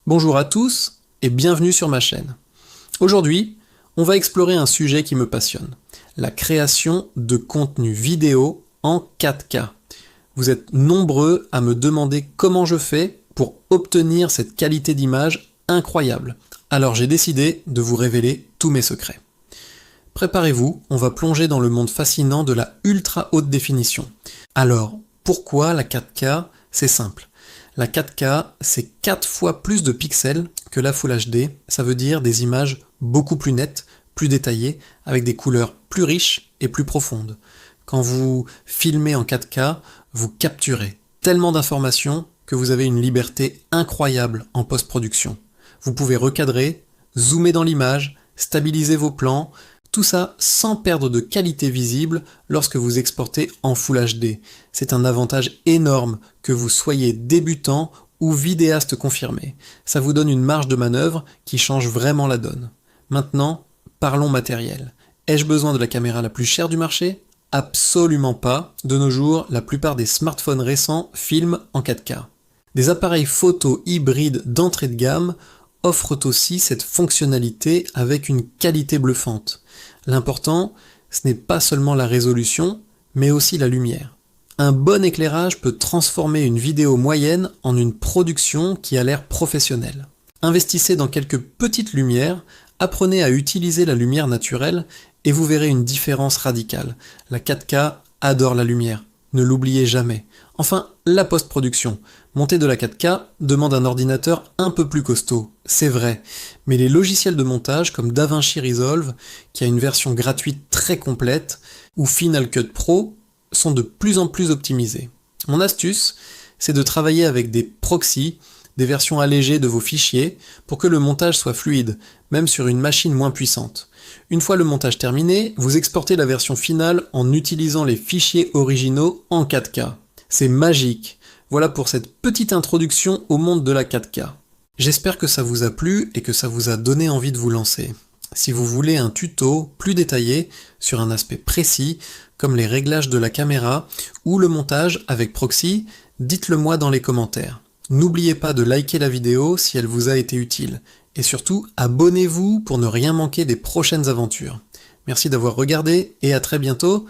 Bonjour à tous et bienvenue sur ma chaîne. Aujourd'hui, on va explorer un sujet qui me passionne, la création de contenu vidéo en 4K. Vous êtes nombreux à me demander comment je fais pour obtenir cette qualité d'image incroyable. Alors j'ai décidé de vous révéler tous mes secrets. Préparez-vous, on va plonger dans le monde fascinant de la ultra haute définition. Alors, pourquoi la 4K? C'est simple. La 4K, c'est 4 fois plus de pixels que la Full HD, ça veut dire des images beaucoup plus nettes, plus détaillées, avec des couleurs plus riches et plus profondes. Quand vous filmez en 4K, vous capturez tellement d'informations que vous avez une liberté incroyable en post-production. Vous pouvez recadrer, zoomer dans l'image, stabiliser vos plans, tout ça sans perdre de qualité visible lorsque vous exportez en Full HD. C'est un avantage énorme que vous soyez débutant ou vidéaste confirmé. Ça vous donne une marge de manœuvre qui change vraiment la donne. Maintenant, parlons matériel. Ai-je besoin de la caméra la plus chère du marché? Absolument pas. De nos jours, la plupart des smartphones récents filment en 4K. Des appareils photo hybrides d'entrée de gamme offrent aussi cette fonctionnalité avec une qualité bluffante. L'important, ce n'est pas seulement la résolution, mais aussi la lumière. Un bon éclairage peut transformer une vidéo moyenne en une production qui a l'air professionnelle. Investissez dans quelques petites lumières, apprenez à utiliser la lumière naturelle et vous verrez une différence radicale. La 4K adore la lumière, ne l'oubliez jamais. Enfin, la post-production. Monter de la 4K demande un ordinateur un peu plus costaud, c'est vrai, mais les logiciels de montage comme DaVinci Resolve, qui a une version gratuite très complète, ou Final Cut Pro, sont de plus en plus optimisés. Mon astuce, c'est de travailler avec des proxys, des versions allégées de vos fichiers, pour que le montage soit fluide, même sur une machine moins puissante. Une fois le montage terminé, vous exportez la version finale en utilisant les fichiers originaux en 4K. C'est magique. Voilà pour cette petite introduction au monde de la 4K. J'espère que ça vous a plu et que ça vous a donné envie de vous lancer. Si vous voulez un tuto plus détaillé sur un aspect précis, comme les réglages de la caméra ou le montage avec proxy, dites-le moi dans les commentaires. N'oubliez pas de liker la vidéo si elle vous a été utile. Et surtout, abonnez-vous pour ne rien manquer des prochaines aventures. Merci d'avoir regardé et à très bientôt